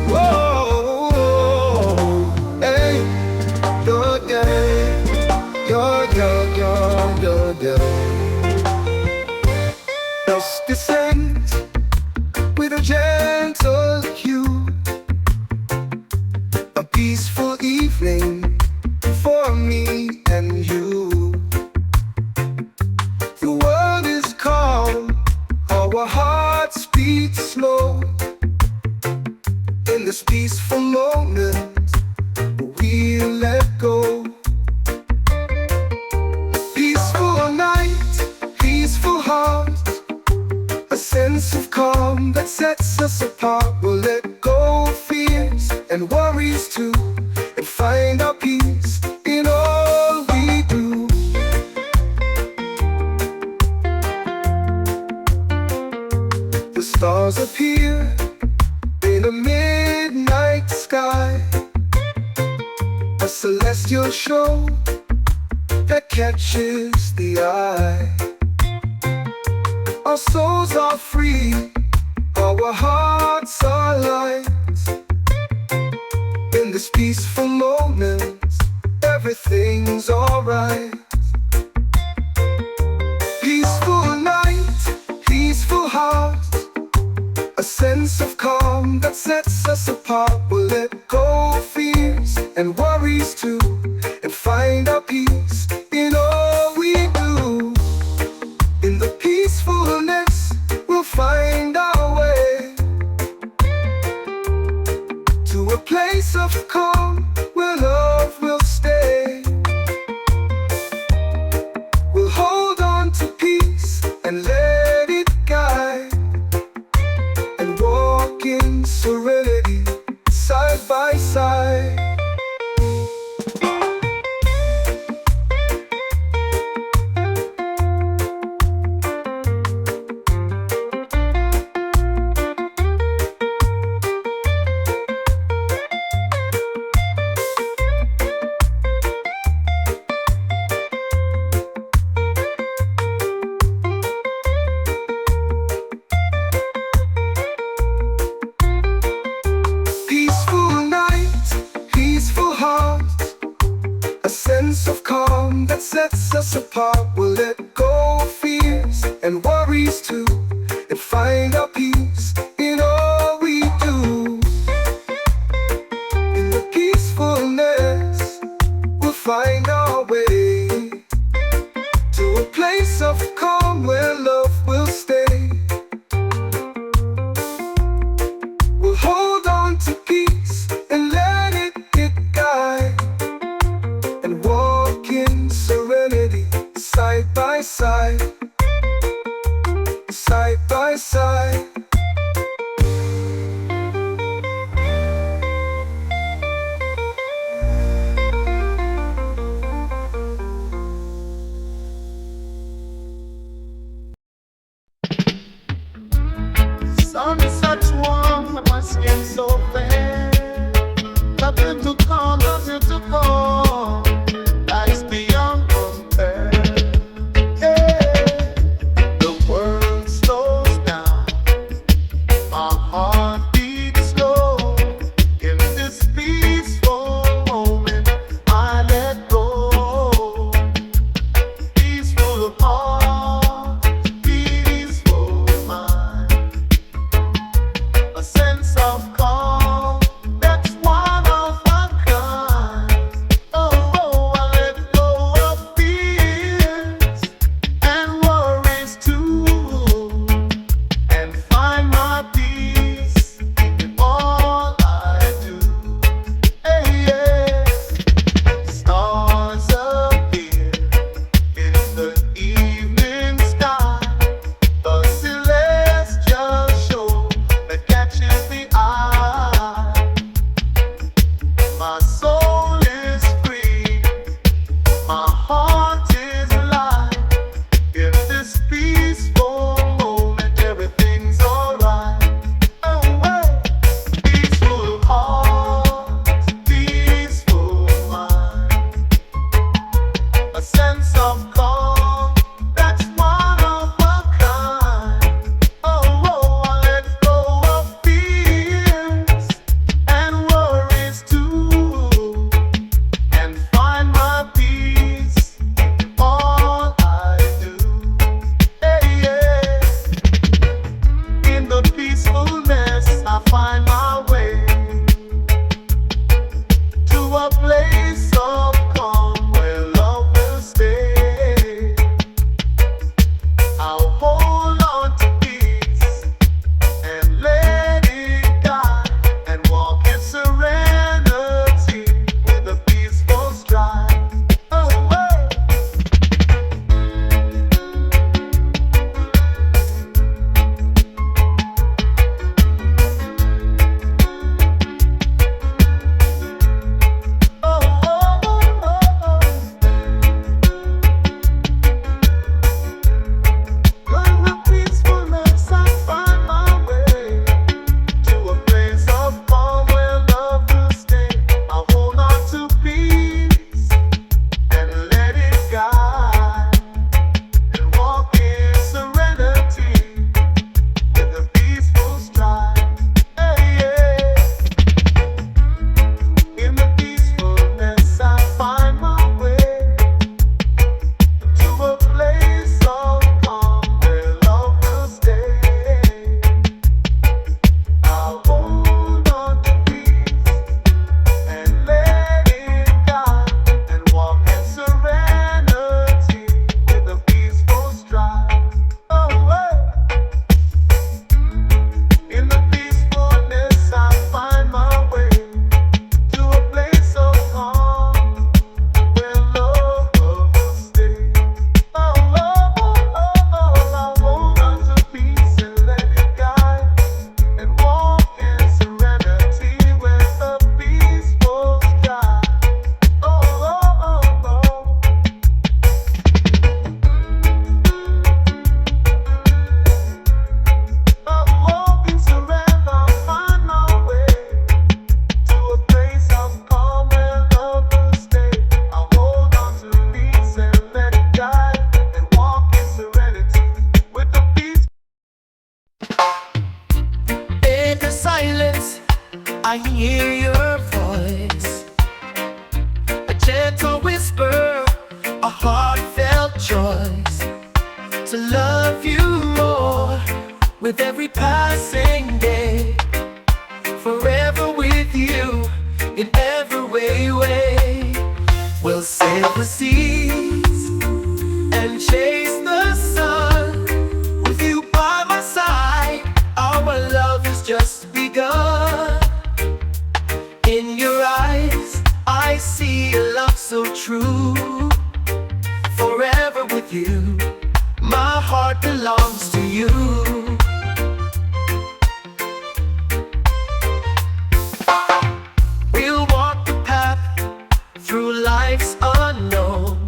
Whoa, hey, yo, yeah, yo. Dusk descends with a gentle hue, a peaceful evening for me and you. The world is calm, our hearts beat slow. In this peaceful moment, we let go. Peaceful night, peaceful heart, a sense of calm that sets us apart. We'll let go of fears and worries too, and find our peace in all we do. The stars appear in a midnight sky, a celestial show that catches the eye. Our souls are free, our hearts are light. In this peaceful moment, everything's alright. Peaceful night, peaceful heart, a sense of calm that sets us apart. We'll let go of fears and worries too, and find our peace in all we do. In the peacefulness, we'll find our way to a place of calm where love will stay. We'll hold on to peace and let it guide, and walk in serenity side by side. Sense of calm that sets us apart. We'll let go of fears and worries too, and find our peace in all we do. In the peacefulness, we'll find our way to a place of calm where love will stay. We'll hold on to peace and let it guide, and walk in serenity side by side, side by side. Sun is such warm, my skin so fair, nothing to call, nothing to call. Life's beyond compare. Yeah. The world slows down, my heart beats slow. In this peaceful moment, I let go. Peaceful heart, peaceful mind, a sense of calm that's one of a I hear your voice, a gentle whisper, a heartfelt choice to love you more with every passing day. Forever with you in every way. We'll sail the seas and chase the sun with you by my side. Our love has just begun. In your eyes, I see a love so true. Forever with you, my heart belongs to you. We'll walk the path through life's unknown.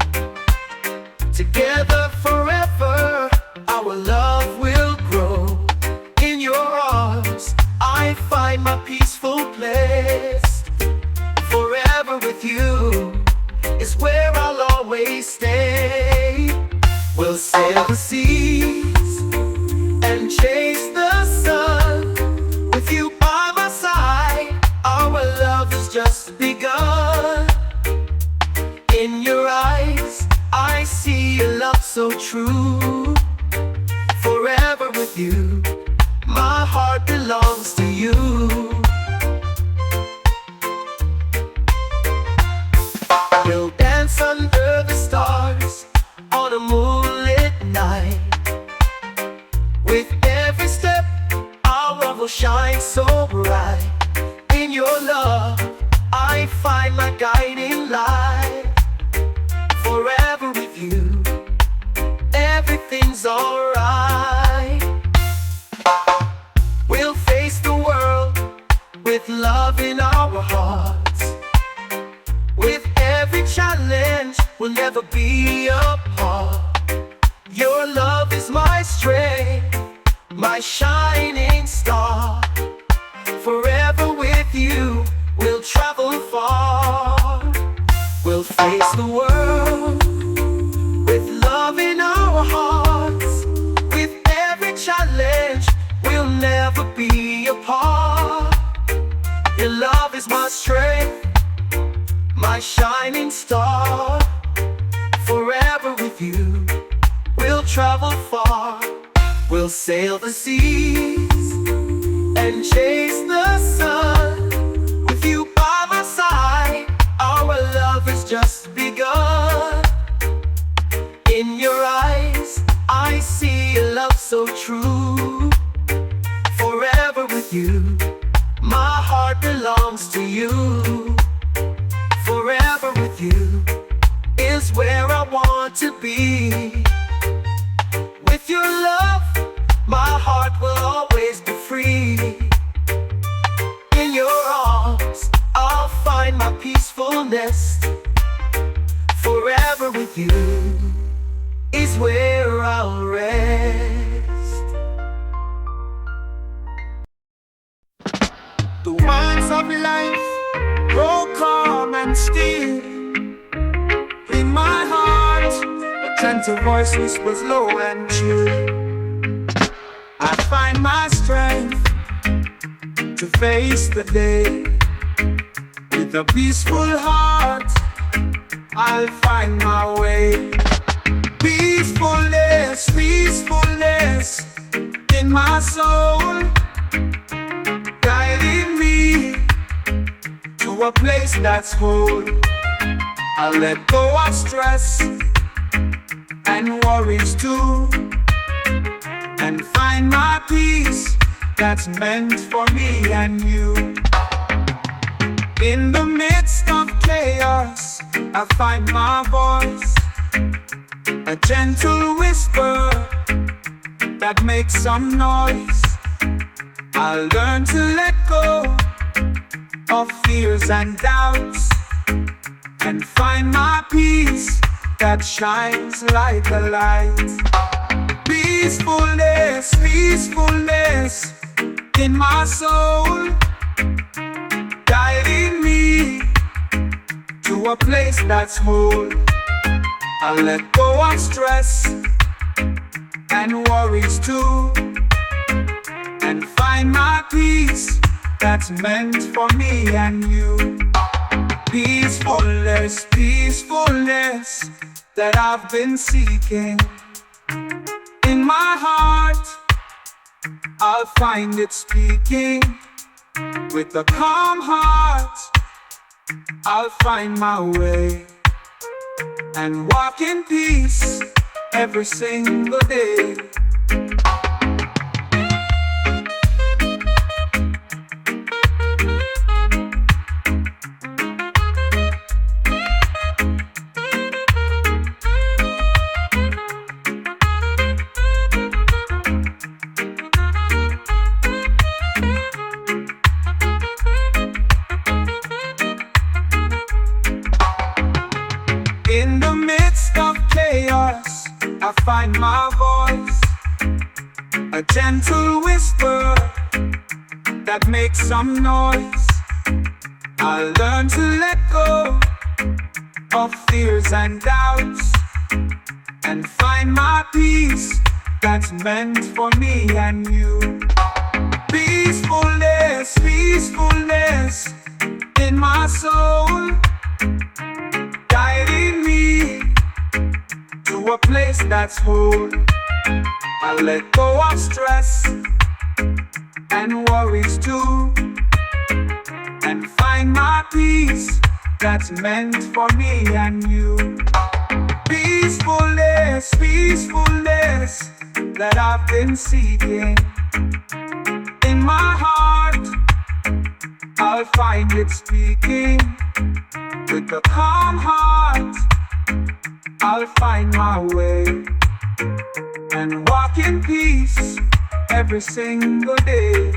Together forever, our love will grow. In your arms, I find my peaceful place. Forever with you is where I'll always stay. We'll sail the seas and chase the sun with you by my side. Our love has just begun. In your eyes, I see a love so true. Forever with you, my heart belongs to you. We'll dance under the stars on a moonlit night. With every step, our love will shine so bright. In your love, I find my guiding light. Forever with you, everything's alright. We'll face the world with love in our hearts. With every challenge, we'll never be apart. Your love is my strength, my shining star. Forever with you, we'll travel far. We'll face the world with love in our hearts. With every challenge, we'll never be apart. Your love is my strength, my shining star. Forever with you, we'll travel far. We'll sail the seas and chase the sun with you by my side. Our love has just begun. In your eyes, I see a love so true. Forever with you, my heart belongs to you. Forever with you is where I want to be. With your love, my heart will always be free. In your arms, I'll find my peacefulness. Forever with you is where I'll rest. The winds of life grow calm and still. In my heart, a gentle voice whispers low and chill. I find my strength to face the day. With a peaceful heart, I'll find my way. Peacefulness, peacefulness in my soul, guiding me to a place that's whole. I'll let go of stress and worries too, and find my peace that's meant for me and you. In the midst of chaos, I find my voice, a gentle whisper that makes some noise. I'll learn to let go of fears and doubts, and find my peace that shines like a light. Peacefulness, peacefulness in my soul, guiding me to a place that's whole. I'll let go of stress and worries too, and find my peace that's meant for me and you. Peacefulness, peacefulness that I've been seeking. In my heart, I'll find it speaking. With a calm heart, I'll find my way and walk in peace every single day. In the midst of chaos, I find my voice, a gentle whisper that makes some noise. I learn to let go of fears and doubts and find my peace that's meant for me and you. Peacefulness, peacefulness in my soul, guiding me to a place that's whole. I let go of stress and worries too, and find my peace that's meant for me and you. Peacefulness, peacefulness that I've been seeking. In my heart, I'll find it speaking. With a calm heart, I'll find my way and walk in peace every single day.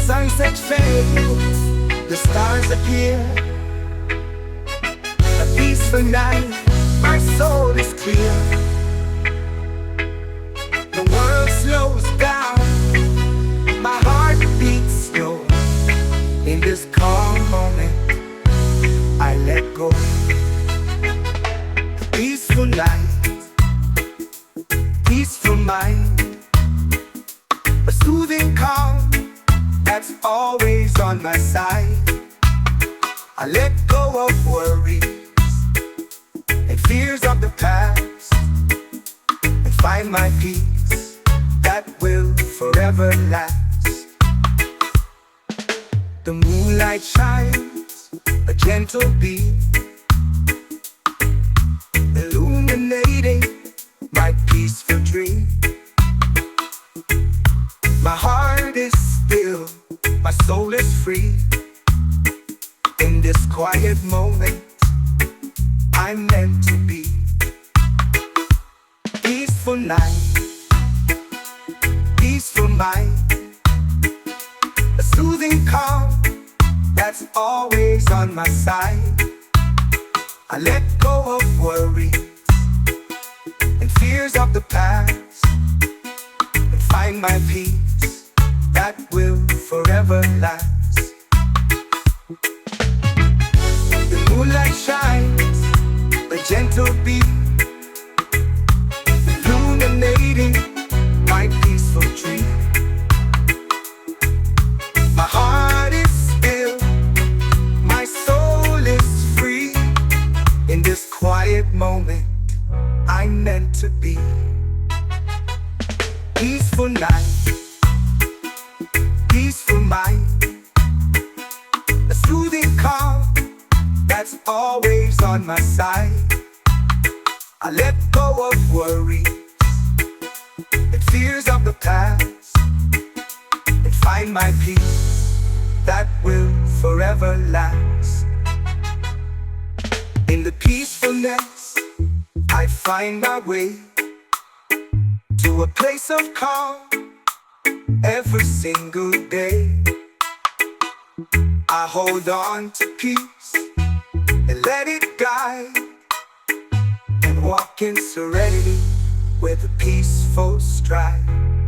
Sunset fades, the stars appear. A peaceful night, my soul is clear. The world slows down, my heart beats slow. In this calm moment, I let go. Peaceful night, peaceful mind, a soothing calm that's always on my side. I let go of worries and fears of the past and find my peace that will forever last. The moonlight shines, a gentle beam, illuminating my peaceful dream. My heart is still, my soul is free. In this quiet moment, I'm meant to be. Peaceful night, peaceful mind, a soothing calm that's always on my side. I let go of worries and fears of the past and find my peace that will forever last. The moonlight shines, a gentle beam, illuminating my peaceful dream. My heart is still, my soul is free. In this quiet moment, I'm meant to be. Peaceful night, peaceful mind, a soothing calm that's always on my side. I let go of worries and fears of the past and find my peace that will forever last. In the peacefulness, I find my way to a place of calm every single day. I hold on to peace and let it guide and walk in serenity with a peaceful stride.